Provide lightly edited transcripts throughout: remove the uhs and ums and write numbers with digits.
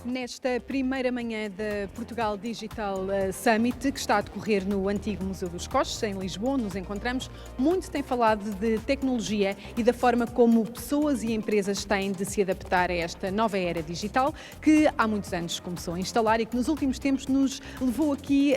Nesta primeira manhã da Portugal Digital Summit, que está a decorrer no antigo Museu dos Coches, em Lisboa, nos encontramos. Muito tem falado de tecnologia e da forma como pessoas e empresas têm de se adaptar a esta nova era digital, que há muitos anos começou a instalar e que nos últimos tempos nos levou aqui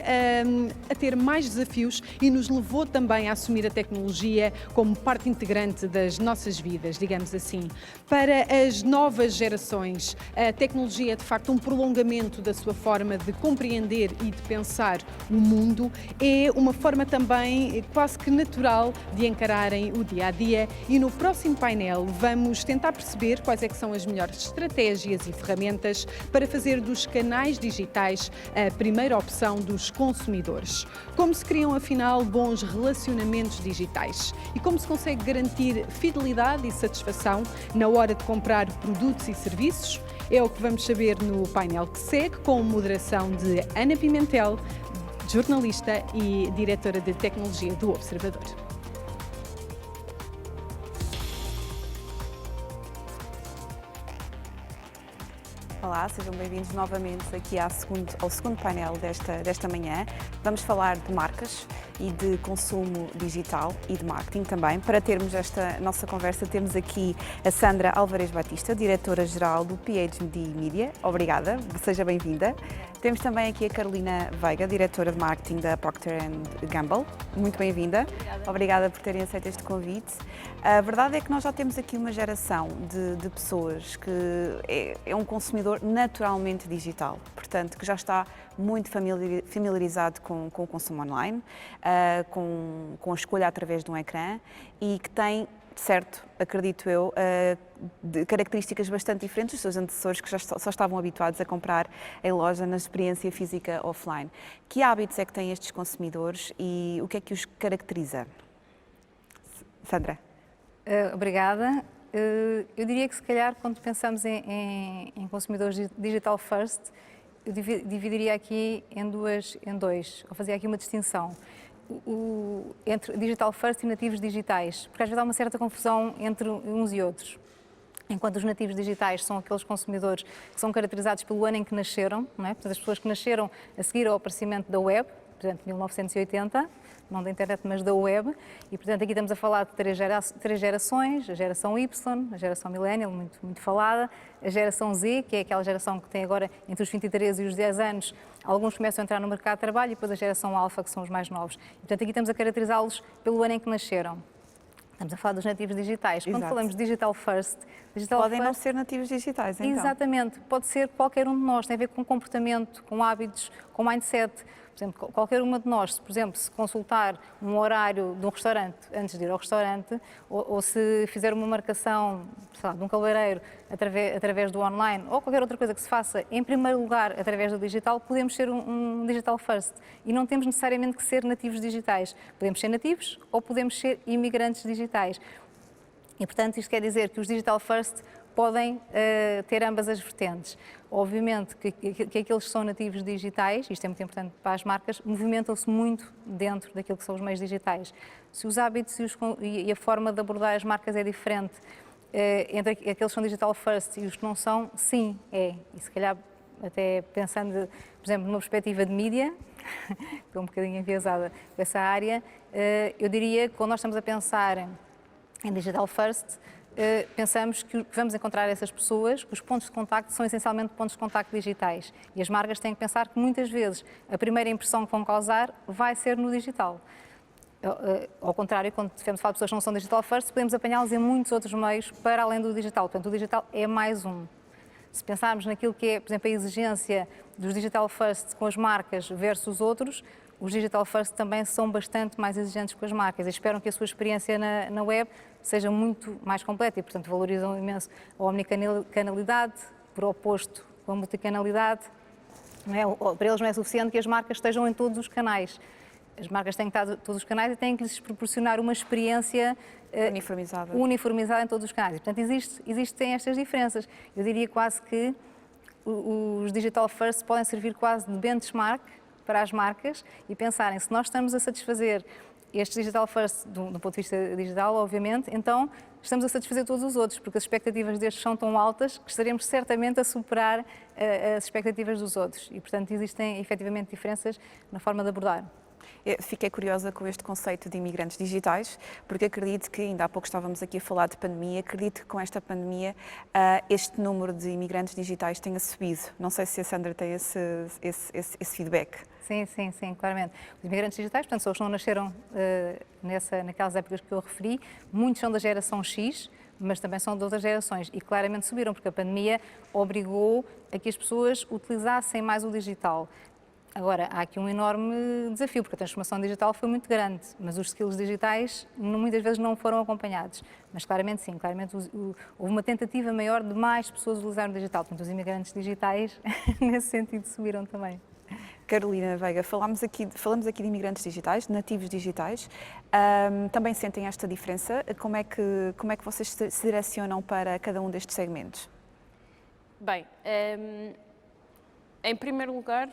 a ter mais desafios e nos levou também a assumir a tecnologia como parte integrante das nossas vidas, digamos assim. Para as novas gerações, a tecnologia é de facto um prolongamento da sua forma de compreender e de pensar o mundo, é uma forma também quase que natural de encararem o dia-a-dia e no próximo painel vamos tentar perceber quais é que são as melhores estratégias e ferramentas para fazer dos canais digitais a primeira opção dos consumidores. Como se criam afinal bons relacionamentos digitais e como se consegue garantir fidelidade e satisfação na hora de comprar produtos e serviços? É o que vamos saber no painel que segue, com moderação de Ana Pimentel, jornalista e diretora de tecnologia do Observador. Olá, sejam bem-vindos novamente aqui ao segundo painel desta manhã. Vamos falar de marcas e de consumo digital e de marketing também. Para termos esta nossa conversa, temos aqui a Sandra Álvares Batista, diretora-geral do PhD Media. Obrigada, seja bem-vinda. Temos também aqui a Carolina Veiga, diretora de marketing da Procter & Gamble. Muito bem-vinda. Obrigada por terem aceito este convite. A verdade é que nós já temos aqui uma geração de pessoas que é um consumidor naturalmente digital, portanto, que já está muito familiarizado com o consumo online, com a escolha através de um ecrã e que tem, certo, acredito eu, de características bastante diferentes dos seus antecessores que já só estavam habituados a comprar em loja na experiência física offline. Que hábitos é que têm estes consumidores e o que é que os caracteriza? Sandra. Obrigada. Eu diria que se calhar quando pensamos em consumidores digital first, eu dividiria aqui em dois, ou fazia aqui uma distinção entre digital first e nativos digitais, porque às vezes há uma certa confusão entre uns e outros. Enquanto os nativos digitais são aqueles consumidores que são caracterizados pelo ano em que nasceram, não é? Portanto, as pessoas que nasceram a seguir ao aparecimento da web, portanto, 1980, não da internet, mas da web, e portanto aqui estamos a falar de três gerações, a geração Y, a geração Millennial, muito falada, a geração Z, que é aquela geração que tem agora entre os 23 e os 10 anos, alguns começam a entrar no mercado de trabalho, e depois a geração Alpha, que são os mais novos. E, portanto aqui estamos a caracterizá-los pelo ano em que nasceram. Estamos a falar dos nativos digitais. Quando falamos de digital first... Podem não ser nativos digitais, então. Exatamente. Pode ser qualquer um de nós. Tem a ver com comportamento, com hábitos, com mindset. Por exemplo, qualquer uma de nós, por exemplo, se consultar um horário de um restaurante antes de ir ao restaurante, ou se fizer uma marcação, sei lá, de um cabeleireiro através do online, ou qualquer outra coisa que se faça, em primeiro lugar, através do digital, podemos ser um digital first. E não temos necessariamente que ser nativos digitais. Podemos ser nativos ou podemos ser imigrantes digitais. E, portanto, isto quer dizer que os digital first podem ter ambas as vertentes. Obviamente que aqueles que são nativos digitais, isto é muito importante para as marcas, movimentam-se muito dentro daquilo que são os meios digitais. Se os hábitos e a forma de abordar as marcas é diferente entre aqueles que são digital first e os que não são, sim, é. E se calhar, até pensando, por exemplo, numa perspectiva de mídia, estou um bocadinho enviesada dessa área, eu diria que quando nós estamos a pensar em digital first, pensamos que vamos encontrar essas pessoas, que os pontos de contacto são essencialmente pontos de contacto digitais. E as marcas têm que pensar que muitas vezes a primeira impressão que vão causar vai ser no digital. Ao contrário, quando estivermos a falar de pessoas que não são digital first, podemos apanhá-los em muitos outros meios para além do digital. Portanto, o digital é mais um. Se pensarmos naquilo que é, por exemplo, a exigência dos digital first com as marcas versus outros, os digital first também são bastante mais exigentes com as marcas e esperam que a sua experiência na web seja muito mais completa e, portanto, valorizam imenso a omnicanalidade, por oposto com a multicanalidade. Não é? Para eles não é suficiente que as marcas estejam em todos os canais. As marcas têm que estar em todos os canais e têm que lhes proporcionar uma experiência uniformizada em todos os canais. E, portanto, existem estas diferenças. Eu diria quase que os digital first podem servir quase de benchmark para as marcas e pensarem, se nós estamos a satisfazer estes digital first do ponto de vista digital, obviamente, então estamos a satisfazer todos os outros, porque as expectativas destes são tão altas que estaremos certamente a superar as expectativas dos outros. E, portanto, existem efetivamente diferenças na forma de abordar. Fiquei curiosa com este conceito de imigrantes digitais, porque acredito que, ainda há pouco estávamos aqui a falar de pandemia, acredito que com esta pandemia este número de imigrantes digitais tenha subido. Não sei se a Sandra tem esse feedback. Sim, claramente. Os imigrantes digitais, portanto, são os que não nasceram naquelas épocas que eu referi, muitos são da geração X, mas também são de outras gerações e claramente subiram, porque a pandemia obrigou a que as pessoas utilizassem mais o digital. Agora, há aqui um enorme desafio, porque a transformação digital foi muito grande, mas os skills digitais muitas vezes não foram acompanhados. Mas claramente sim, claramente houve uma tentativa maior de mais pessoas utilizarem o digital. Portanto, os imigrantes digitais, nesse sentido, subiram também. Carolina Veiga, falamos aqui de imigrantes digitais, de nativos digitais. Também sentem esta diferença? Como é que vocês se direcionam para cada um destes segmentos? Bem, em primeiro lugar,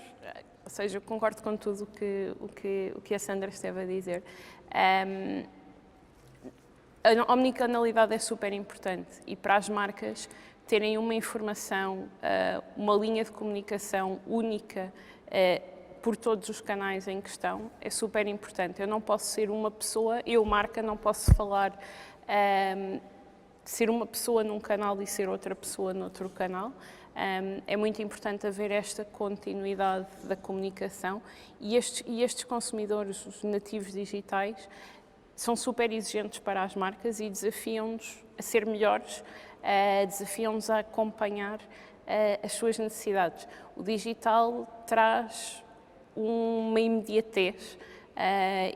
ou seja, eu concordo com tudo o que a Sandra esteve a dizer. A omnicanalidade é super importante e para as marcas terem uma informação, uma linha de comunicação única por todos os canais em questão é super importante. Eu não posso ser uma pessoa, eu marca, não posso falar, ser uma pessoa num canal e ser outra pessoa noutro canal. É muito importante haver esta continuidade da comunicação e estes consumidores, os nativos digitais, são super exigentes para as marcas e desafiam-nos a ser melhores, desafiam-nos a acompanhar as suas necessidades. O digital traz uma imediatez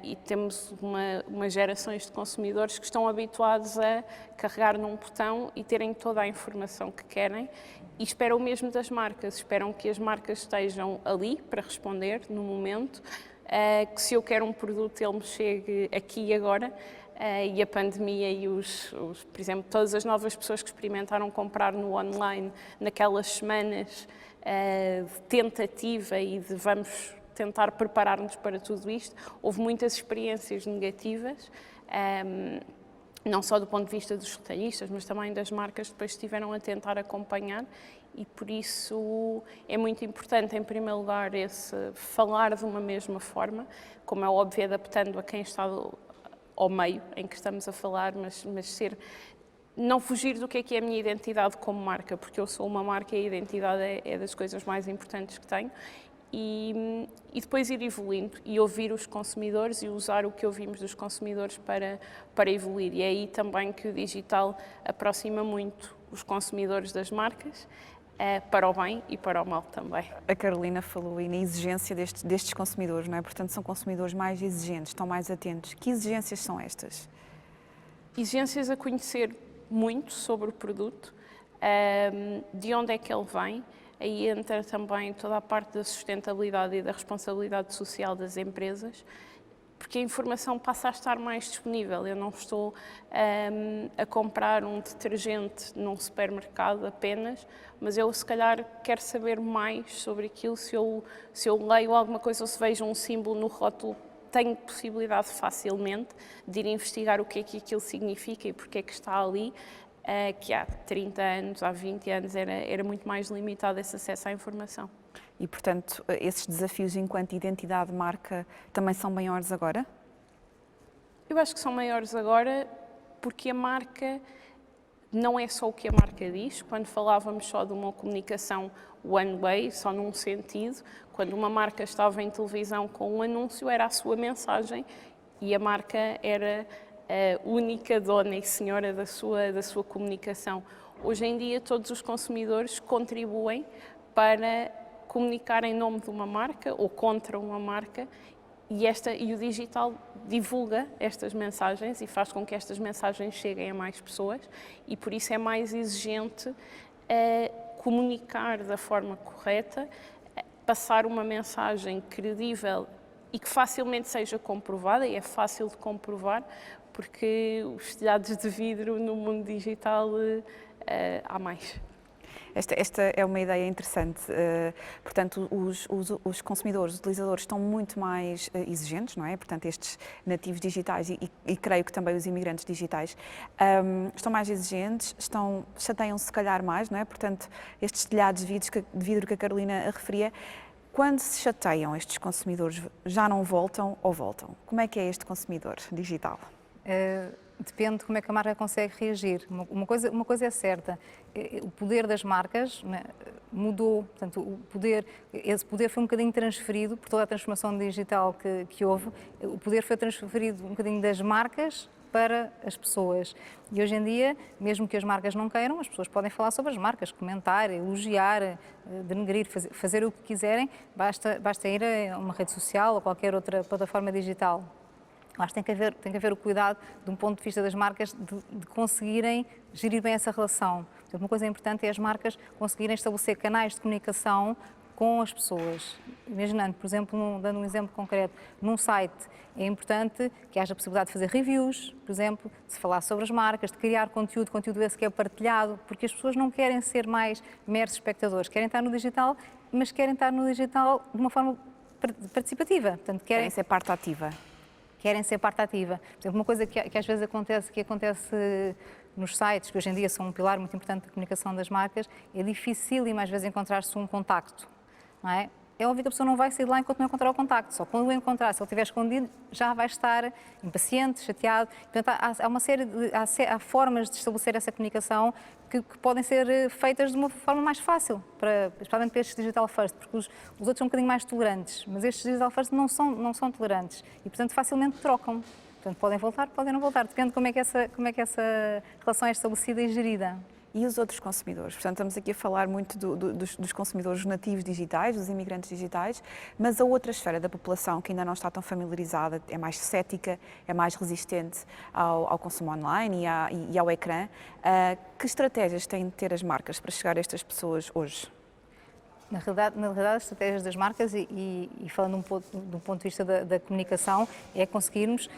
e temos umas gerações de consumidores que estão habituados a carregar num botão e terem toda a informação que querem e esperam o mesmo das marcas, esperam que as marcas estejam ali para responder no momento, que se eu quero um produto ele me chegue aqui e agora. E a pandemia e por exemplo, todas as novas pessoas que experimentaram comprar no online naquelas semanas de tentativa e de vamos tentar preparar-nos para tudo isto, houve muitas experiências negativas, não só do ponto de vista dos retalhistas, mas também das marcas que depois estiveram a tentar acompanhar e por isso é muito importante, em primeiro lugar, falar de uma mesma forma, como é óbvio, adaptando a quem está ao meio em que estamos a falar, mas não fugir do que é a minha identidade como marca, porque eu sou uma marca e a identidade é das coisas mais importantes que tenho. E depois ir evoluindo e ouvir os consumidores e usar o que ouvimos dos consumidores para evoluir. E é aí também que o digital aproxima muito os consumidores das marcas, para o bem e para o mal também. A Carolina falou aí na exigência destes consumidores, não é? Portanto, são consumidores mais exigentes, estão mais atentos. Que exigências são estas? Exigências a conhecer muito sobre o produto, de onde é que ele vem. Aí entra também toda a parte da sustentabilidade e da responsabilidade social das empresas, porque a informação passa a estar mais disponível. Eu não estou a comprar um detergente num supermercado apenas, mas eu se calhar quero saber mais sobre aquilo, se eu leio alguma coisa ou se vejo um símbolo no rótulo, tenho possibilidade facilmente de ir investigar o que é que aquilo significa e porque é que está ali, que há 30 anos, há 20 anos era muito mais limitado esse acesso à informação. E, portanto, esses desafios enquanto identidade de marca também são maiores agora? Eu acho que são maiores agora porque a marca não é só o que a marca diz. Quando falávamos só de uma comunicação one way, só num sentido, quando uma marca estava em televisão com um anúncio, era a sua mensagem e a marca era a única dona e senhora da sua comunicação. Hoje em dia, todos os consumidores contribuem para comunicar em nome de uma marca ou contra uma marca e o digital divulga estas mensagens e faz com que estas mensagens cheguem a mais pessoas e por isso é mais exigente comunicar da forma correta, passar uma mensagem credível e que facilmente seja comprovada, e é fácil de comprovar, porque os telhados de vidro no mundo digital há mais. Esta é uma ideia interessante. Portanto, os consumidores, os utilizadores estão muito mais exigentes, não é? Portanto, estes nativos digitais e creio que também os imigrantes digitais estão mais exigentes, chateiam-se se calhar mais, não é? Portanto, estes telhados de vidro que a Carolina referia, quando se chateiam estes consumidores, já não voltam ou voltam? Como é que é este consumidor digital? Depende de como é que a marca consegue reagir. Uma coisa é certa, o poder das marcas, né, mudou, portanto, esse poder foi um bocadinho transferido por toda a transformação digital que houve, o poder foi transferido um bocadinho das marcas para as pessoas. E hoje em dia, mesmo que as marcas não queiram, as pessoas podem falar sobre as marcas, comentar, elogiar, denegrir, fazer o que quiserem, basta ir a uma rede social ou qualquer outra plataforma digital. Mas tem que haver o cuidado, de um ponto de vista das marcas, de conseguirem gerir bem essa relação. Portanto, uma coisa importante é as marcas conseguirem estabelecer canais de comunicação com as pessoas. Imaginando, por exemplo, dando um exemplo concreto, num site é importante que haja a possibilidade de fazer reviews, por exemplo, de se falar sobre as marcas, de criar conteúdo esse que é partilhado, porque as pessoas não querem ser mais meros espectadores, querem estar no digital, mas querem estar no digital de uma forma participativa. Portanto, Querem ser parte ativa. Querem ser parte ativa. Por exemplo, uma coisa que às vezes acontece nos sites, que hoje em dia são um pilar muito importante da comunicação das marcas, é difícil e mais vezes encontrar-se um contacto, não é? É óbvio que a pessoa não vai sair de lá enquanto não encontrar o contacto. Só quando o encontrar, se ele estiver escondido, já vai estar impaciente, chateado. Portanto, há formas de estabelecer essa comunicação que podem ser feitas de uma forma mais fácil, especialmente para estes digital first, porque os outros são um bocadinho mais tolerantes, mas estes digital first não são tolerantes e, portanto, facilmente trocam. Portanto, podem voltar, podem não voltar, depende de como é que essa relação é estabelecida e gerida. E os outros consumidores? Portanto, estamos aqui a falar muito dos consumidores nativos digitais, dos imigrantes digitais, mas a outra esfera da população que ainda não está tão familiarizada, é mais cética, é mais resistente ao consumo online e ao ecrã. Que estratégias têm de ter as marcas para chegar a estas pessoas hoje? Na realidade, as estratégias das marcas e falando do ponto de vista da comunicação, é conseguirmos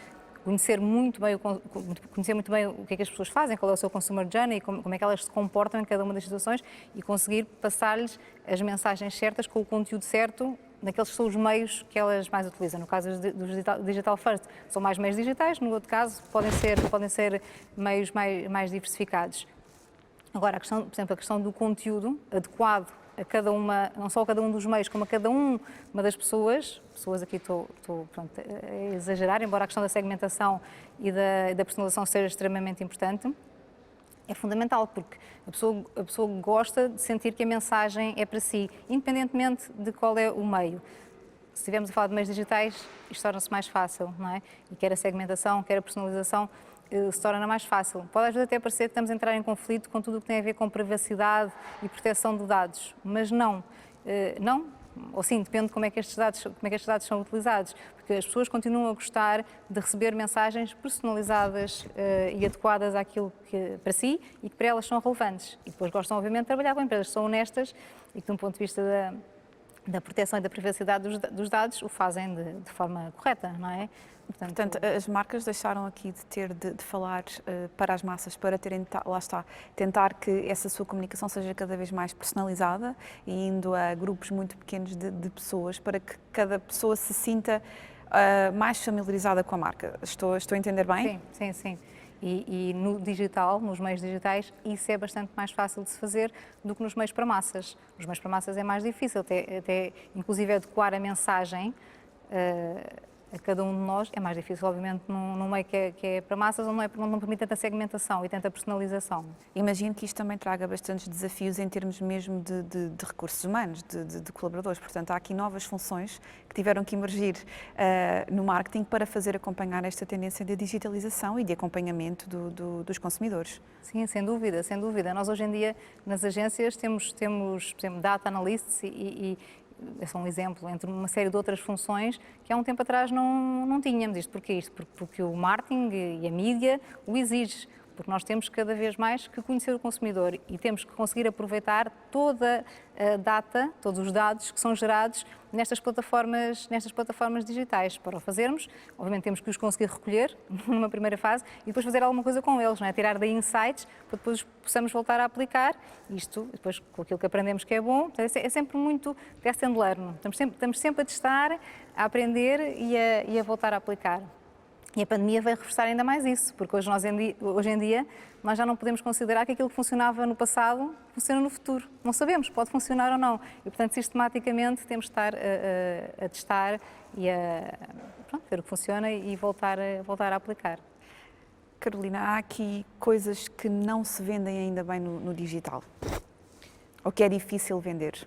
conhecer muito bem o que é que as pessoas fazem, qual é o seu consumer journey, como é que elas se comportam em cada uma das situações e conseguir passar-lhes as mensagens certas com o conteúdo certo naqueles que são os meios que elas mais utilizam. No caso dos digital first, são mais meios digitais, no outro caso podem ser meios mais diversificados. Agora, por exemplo, a questão do conteúdo adequado a cada uma, não só a cada um dos meios, como a cada uma das pessoas aqui estou a exagerar, embora a questão da segmentação e da personalização seja extremamente importante, é fundamental, porque a pessoa gosta de sentir que a mensagem é para si, independentemente de qual é o meio. Se estivermos a falar de meios digitais, isto torna-se mais fácil, não é? E quer a segmentação, quer a personalização, se torna mais fácil. Pode às vezes até parecer que estamos a entrar em conflito com tudo o que tem a ver com privacidade e proteção de dados, mas não. Ou sim, depende de como é que estes dados são utilizados, porque as pessoas continuam a gostar de receber mensagens personalizadas e adequadas àquilo que para si e que para elas são relevantes. E depois gostam, obviamente, de trabalhar com empresas que são honestas e que, de um ponto de vista da proteção e da privacidade dos dados, o fazem de forma correta, não é? Portanto, as marcas deixaram aqui de falar para as massas, para tentar que essa sua comunicação seja cada vez mais personalizada e indo a grupos muito pequenos de pessoas, para que cada pessoa se sinta mais familiarizada com a marca. Estou a entender bem? Sim. E no digital, nos meios digitais, isso é bastante mais fácil de se fazer do que nos meios para massas. Nos meios para massas é mais difícil, até inclusive adequar a mensagem a cada um de nós é mais difícil, obviamente, num meio que é para massas, onde não permite tanta segmentação e tanta personalização. Imagino que isto também traga bastantes desafios em termos mesmo de recursos humanos, de colaboradores. Portanto, há aqui novas funções que tiveram que emergir no marketing para fazer acompanhar esta tendência de digitalização e de acompanhamento dos consumidores. Sim, sem dúvida. Nós hoje em dia, nas agências, temos por exemplo, data analysts é só um exemplo, entre uma série de outras funções que há um tempo atrás não tínhamos. Porque o marketing e a mídia o exige. porque nós temos cada vez mais que conhecer o consumidor e temos que conseguir aproveitar toda a data, todos os dados que são gerados nestas plataformas digitais. Para o fazermos, obviamente temos que os conseguir recolher numa primeira fase e depois fazer alguma coisa com eles, não é? Tirar daí insights para depois possamos voltar a aplicar isto, depois com aquilo que aprendemos que é bom. É sempre muito test and learn. Estamos sempre a testar, a aprender e a voltar a aplicar. E a pandemia veio reforçar ainda mais isso, porque hoje em dia nós já não podemos considerar que aquilo que funcionava no passado funciona no futuro. Não sabemos, pode funcionar ou não. E, portanto, sistematicamente temos de estar a testar e a ver o que funciona e voltar a aplicar. Carolina, há aqui coisas que não se vendem ainda bem no digital? Ou que é difícil vender?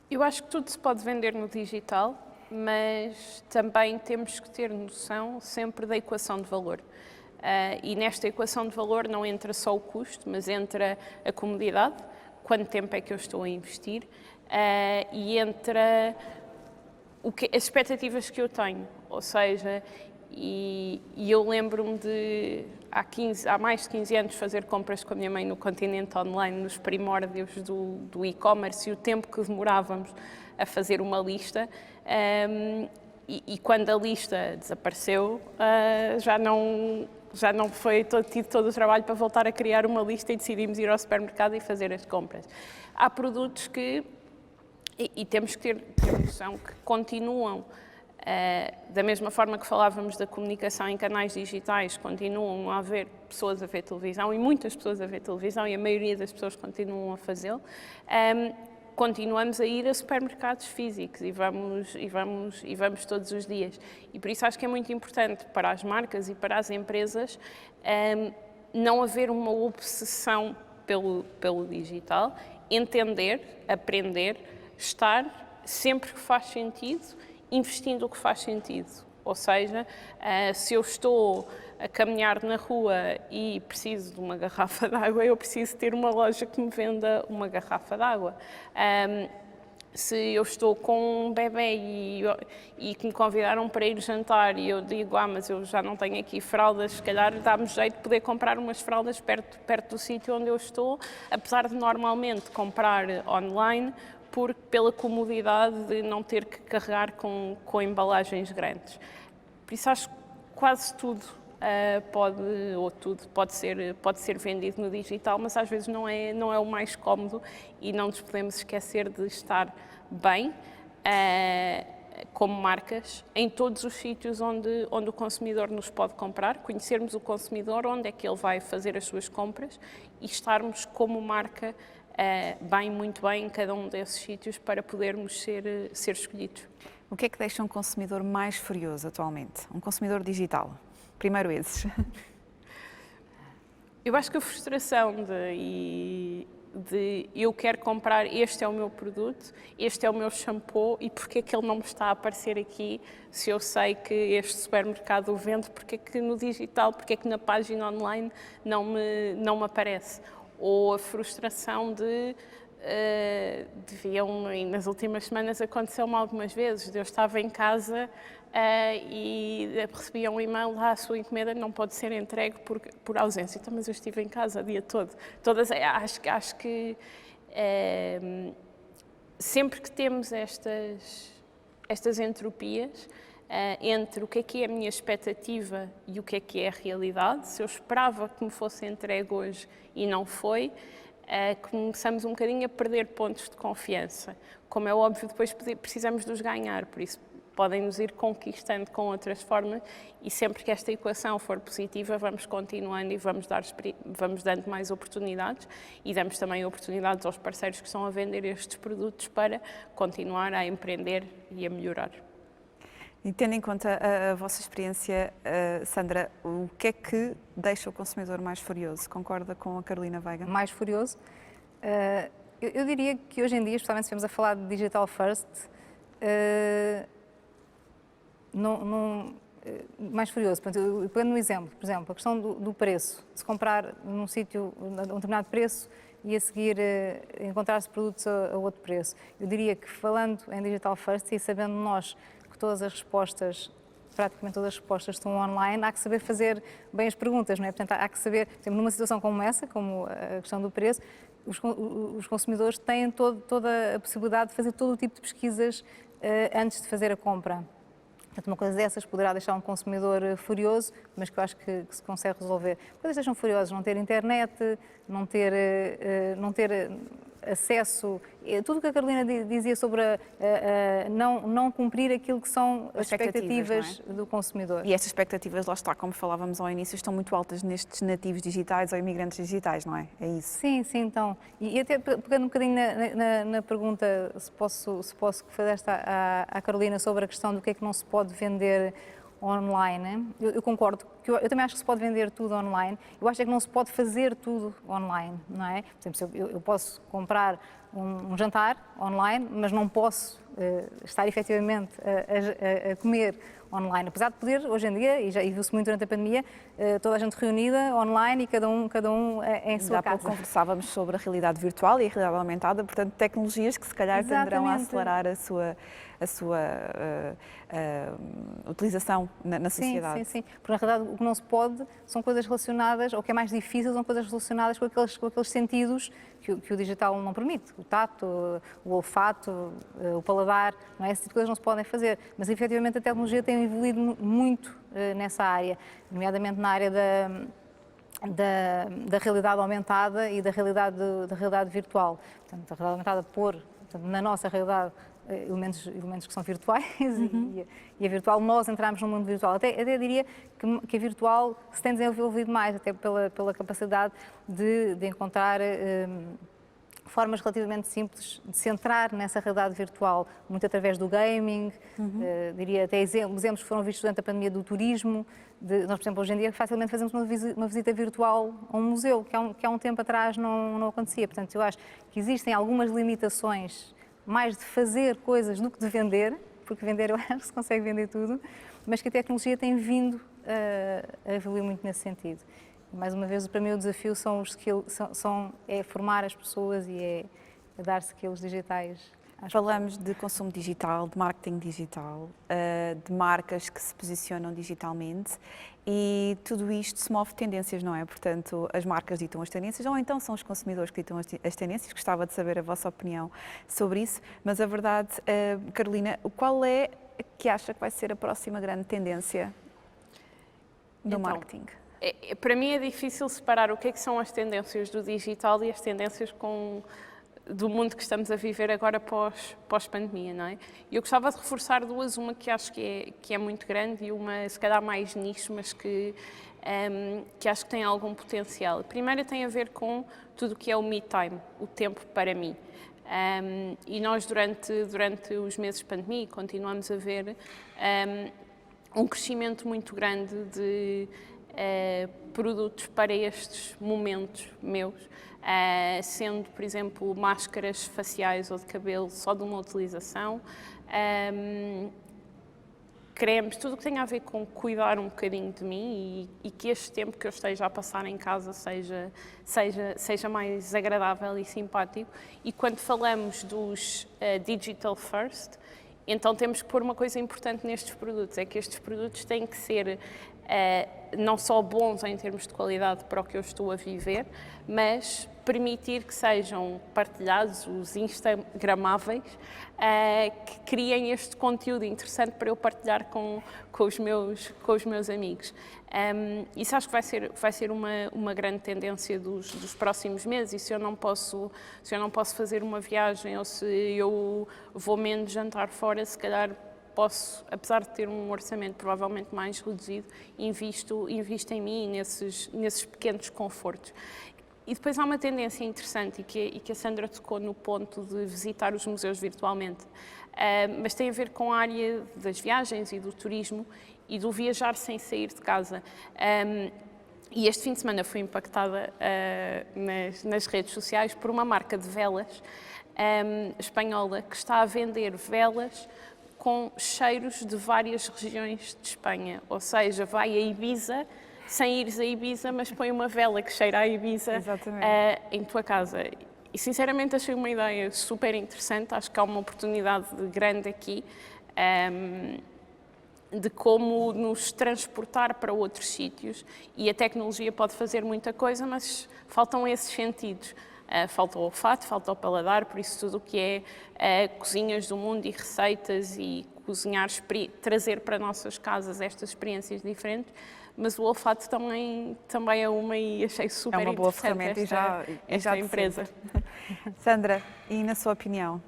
Eu acho que tudo se pode vender no digital, mas também temos que ter noção sempre da equação de valor. E nesta equação de valor não entra só o custo, mas entra a comodidade, quanto tempo é que eu estou a investir, e entra as expectativas que eu tenho. Ou seja, e eu lembro-me de, há mais de 15 anos, fazer compras com a minha mãe no Continente Online, nos primórdios do e-commerce, e o tempo que demorávamos a fazer uma lista. E quando a lista desapareceu, já não foi tido todo o trabalho para voltar a criar uma lista e decidimos ir ao supermercado e fazer as compras. Há produtos que, e temos que ter noção, que continuam, da mesma forma que falávamos da comunicação em canais digitais, continuam a haver pessoas a ver televisão e muitas pessoas a ver televisão e a maioria das pessoas continuam a fazê-lo. Continuamos a ir a supermercados físicos e vamos todos os dias. E por isso acho que é muito importante para as marcas e para as empresas não haver uma obsessão pelo digital, entender, aprender, estar sempre que faz sentido, investindo o que faz sentido. Ou seja, se eu estou a caminhar na rua e preciso de uma garrafa de água, eu preciso ter uma loja que me venda uma garrafa de água. Se eu estou com um bebê e que me convidaram para ir jantar e eu digo, mas eu já não tenho aqui fraldas, se calhar dá-me jeito de poder comprar umas fraldas perto do sítio onde eu estou, apesar de normalmente comprar online, pela comodidade de não ter que carregar com embalagens grandes. Por isso acho que quase tudo pode ser vendido no digital, mas às vezes não é o mais cómodo e não nos podemos esquecer de estar bem como marcas em todos os sítios onde o consumidor nos pode comprar, conhecermos o consumidor, onde é que ele vai fazer as suas compras e estarmos como marca muito bem em cada um desses sítios para podermos ser escolhidos. O que é que deixa um consumidor mais furioso atualmente? Um consumidor digital? Primeiro esses. Eu acho que a frustração de eu quero comprar, este é o meu produto, este é o meu shampoo e porque é que ele não me está a aparecer aqui se eu sei que este supermercado o vende, porque é que no digital, porque é que na página online não me aparece? Ou a frustração e nas últimas semanas aconteceu-me algumas vezes, eu estava em casa e recebia um e-mail, a sua encomenda não pode ser entregue por ausência. Então, mas eu estive em casa o dia todo. Acho que sempre que temos estas entropias, entre o que é a minha expectativa e o que é a realidade, se eu esperava que me fosse entregue hoje e não foi, começamos um bocadinho a perder pontos de confiança. Como é óbvio, depois precisamos de os ganhar, por isso podem nos ir conquistando com outras formas e sempre que esta equação for positiva, vamos continuando e vamos dando mais oportunidades e damos também oportunidades aos parceiros que estão a vender estes produtos para continuar a empreender e a melhorar. E tendo em conta a vossa experiência, Sandra, o que é que deixa o consumidor mais furioso? Concorda com a Carolina Veiga? Mais furioso? Eu diria que hoje em dia, especialmente se estivermos a falar de digital first, mais furioso. Pegando um exemplo, por exemplo, a questão do preço. Se comprar num sítio a um determinado preço e a seguir encontrar-se produtos a outro preço. Eu diria que falando em digital first e sabendo nós que todas as respostas praticamente todas as respostas estão online, há que saber fazer bem as perguntas, não é? Portanto, há que saber, por exemplo, numa situação como essa, como a questão do preço, os consumidores têm toda a possibilidade de fazer todo o tipo de pesquisas antes de fazer a compra. Portanto, uma coisa dessas poderá deixar um consumidor furioso, mas que eu acho que se consegue resolver. Coisas deixam furiosos, não ter internet, não ter acesso, tudo o que a Carolina dizia sobre não cumprir aquilo que são as expectativas do consumidor. E estas expectativas, lá está, como falávamos ao início, estão muito altas nestes nativos digitais ou imigrantes digitais, não é? É isso? Sim, sim, então. E até pegando um bocadinho na pergunta, se posso fazer esta à Carolina sobre a questão do que é que não se pode vender online, eu concordo, que eu também acho que se pode vender tudo online. Eu acho é que não se pode fazer tudo online, não é? Por exemplo, eu posso comprar um jantar online, mas não posso estar efetivamente a comer online. Apesar de poder, hoje em dia, e viu-se muito durante a pandemia, toda a gente reunida online e cada um em sua casa. Há pouco conversávamos sobre a realidade virtual e a realidade aumentada, portanto, tecnologias que se calhar tenderão a acelerar a sua utilização na sociedade. Sim. Porque na realidade o que não se pode são coisas relacionadas, ou o que é mais difícil, são coisas relacionadas com aqueles sentidos que o digital não permite. O tato, o olfato, o paladar, não é? Esse tipo de coisas não se podem fazer. Mas efetivamente a tecnologia tem evoluído muito nessa área, nomeadamente na área da realidade aumentada e da realidade virtual. Portanto, a realidade aumentada na nossa realidade, elementos que são virtuais e a virtual, nós entramos no mundo virtual. Até diria que a virtual se tem desenvolvido mais, até pela capacidade de encontrar formas relativamente simples de se entrar nessa realidade virtual, muito através do gaming, diria até exemplos que foram vistos durante a pandemia do turismo. Nós, por exemplo, hoje em dia facilmente fazemos uma visita virtual a um museu, que há um tempo atrás não acontecia. Portanto, eu acho que existem algumas limitações mais de fazer coisas do que de vender, porque vender eu acho que se consegue vender tudo, mas que a tecnologia tem vindo a evoluir muito nesse sentido. E, mais uma vez, para mim o desafio são os skills, é formar as pessoas e é dar skills digitais. Falamos de consumo digital, de marketing digital, de marcas que se posicionam digitalmente e tudo isto se move tendências, não é? Portanto, as marcas ditam as tendências ou então são os consumidores que ditam as tendências. Gostava de saber a vossa opinião sobre isso, mas a verdade, Carolina, qual é que acha que vai ser a próxima grande tendência do marketing? Para mim é difícil separar o que é que são as tendências do digital e as tendências do mundo que estamos a viver agora pós-pandemia, não é? Eu gostava de reforçar duas, uma que acho que é muito grande e uma se calhar mais nicho, mas que acho que tem algum potencial. A primeira tem a ver com tudo o que é o me time, o tempo para mim. E nós durante os meses de pandemia continuamos a ver um crescimento muito grande de produtos para estes momentos meus, sendo, por exemplo, máscaras faciais ou de cabelo só de uma utilização, cremes, tudo o que tem a ver com cuidar um bocadinho de mim e que este tempo que eu esteja a passar em casa seja mais agradável e simpático. E quando falamos dos digital first, então temos que pôr uma coisa importante nestes produtos, é que estes produtos têm que ser não só bons em termos de qualidade para o que eu estou a viver, mas permitir que sejam partilhados, os instagramáveis, que criem este conteúdo interessante para eu partilhar com os meus amigos. Isso acho que vai ser uma grande tendência dos próximos meses, e se eu não posso fazer uma viagem ou se eu vou menos jantar fora, se calhar posso, apesar de ter um orçamento provavelmente mais reduzido, invisto em mim nesses pequenos confortos. E depois há uma tendência interessante e que a Sandra tocou no ponto de visitar os museus virtualmente, mas tem a ver com a área das viagens e do turismo e do viajar sem sair de casa. E este fim de semana fui impactada nas redes sociais por uma marca de velas espanhola que está a vender velas com cheiros de várias regiões de Espanha, ou seja, vai a Ibiza, sem ires a Ibiza, mas põe uma vela que cheira a Ibiza em tua casa. E sinceramente achei uma ideia super interessante, acho que há uma oportunidade grande aqui de como nos transportar para outros sítios, e a tecnologia pode fazer muita coisa, mas faltam esses sentidos. Falta o olfato, falta o paladar, por isso tudo o que é cozinhas do mundo e receitas e cozinhar, trazer para nossas casas estas experiências diferentes, mas o olfato também é uma, e achei super É uma boa interessante ferramenta esta empresa. Sandra, e na sua opinião?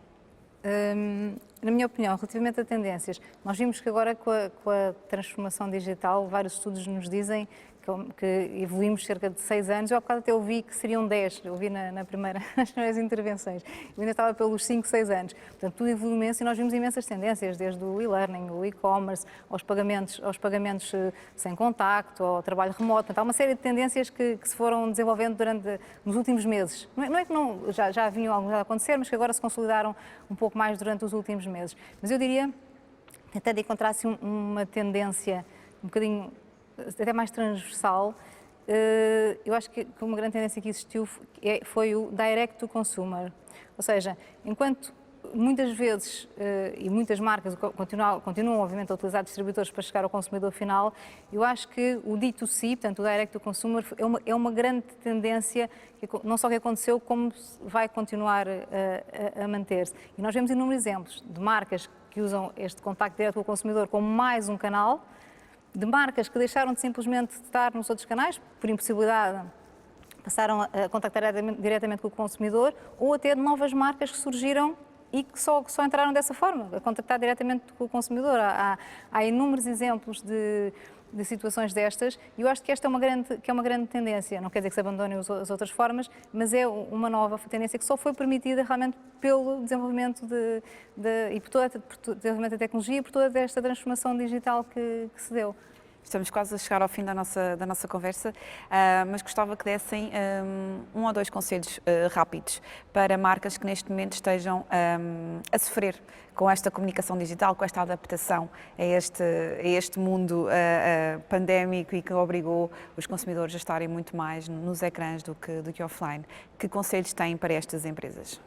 Na minha opinião, relativamente a tendências, nós vimos que agora com a transformação digital, vários estudos nos dizem que evoluímos cerca de 6 anos. Eu há bocado até ouvi que seriam 10, eu ouvi nas primeiras intervenções. Eu ainda estava pelos 5, 6 anos. Portanto, tudo evoluiu imenso e nós vimos imensas tendências, desde o e-learning, o e-commerce, aos pagamentos sem contacto, ao trabalho remoto. Portanto, há uma série de tendências que se foram desenvolvendo nos últimos meses. Não é que já vinham alguns a acontecer, mas que agora se consolidaram um pouco mais durante os últimos meses. Mas eu diria, tentando encontrar assim, uma tendência um bocadinho até mais transversal, eu acho que uma grande tendência que existiu foi o direct to consumer. Ou seja, enquanto muitas vezes e muitas marcas continuam obviamente a utilizar distributores para chegar ao consumidor final, eu acho que o D2C, portanto o direct to consumer, é uma grande tendência, não só que aconteceu, como vai continuar a manter-se. E nós vemos inúmeros exemplos de marcas que usam este contacto direto com o consumidor como mais um canal, de marcas que deixaram de simplesmente estar nos outros canais, por impossibilidade, passaram a contactar diretamente com o consumidor, ou até de novas marcas que surgiram e que só entraram dessa forma, a contactar diretamente com o consumidor. Há inúmeros exemplos de situações destas, e eu acho que esta é uma grande tendência. Não quer dizer que se abandonem as outras formas, mas é uma nova tendência que só foi permitida realmente pelo desenvolvimento e por todo o desenvolvimento da tecnologia e por toda esta transformação digital que se deu. Estamos quase a chegar ao fim da nossa conversa, mas gostava que dessem 1 ou 2 conselhos rápidos para marcas que neste momento estejam a sofrer com esta comunicação digital, com esta adaptação a este mundo pandémico e que obrigou os consumidores a estarem muito mais nos ecrãs do que offline. Que conselhos têm para estas empresas?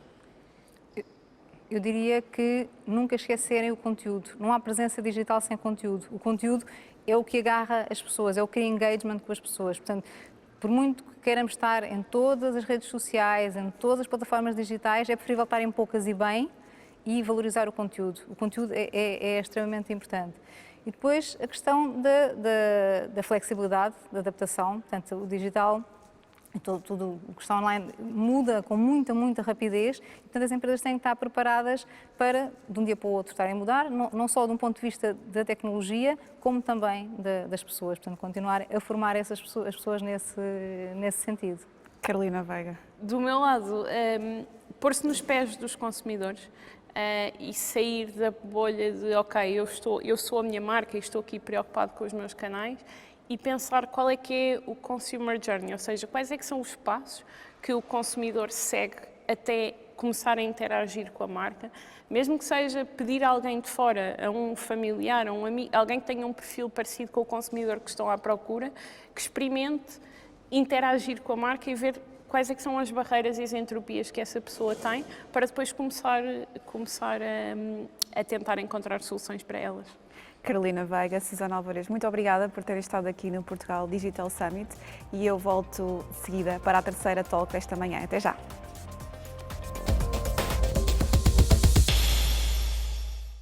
Eu diria que nunca esquecerem o conteúdo. Não há presença digital sem conteúdo. O conteúdo é o que agarra as pessoas, é o que cria engagement com as pessoas. Portanto, por muito que queiramos estar em todas as redes sociais, em todas as plataformas digitais, é preferível estar em poucas e bem e valorizar o conteúdo. O conteúdo é extremamente importante. E depois a questão da flexibilidade, da adaptação. Portanto, o digital, tudo o que está online muda com muita rapidez, e portanto as empresas têm que estar preparadas para, de um dia para o outro, estarem a mudar, não só de um ponto de vista da tecnologia, como também das pessoas, portanto continuar a formar as pessoas nesse sentido. Carolina Veiga. Do meu lado, pôr-se nos pés dos consumidores e sair da bolha de ok, eu sou a minha marca e estou aqui preocupado com os meus canais, e pensar qual é que é o consumer journey, ou seja, quais é que são os passos que o consumidor segue até começar a interagir com a marca, mesmo que seja pedir a alguém de fora, a um familiar, a um amigo, alguém que tenha um perfil parecido com o consumidor que estão à procura, que experimente interagir com a marca e ver quais é que são as barreiras e as entropias que essa pessoa tem, para depois começar a tentar encontrar soluções para elas. Carolina Veiga, Susana Alvarez, muito obrigada por terem estado aqui no Portugal Digital Summit, e eu volto de seguida para a terceira talk desta manhã. Até já!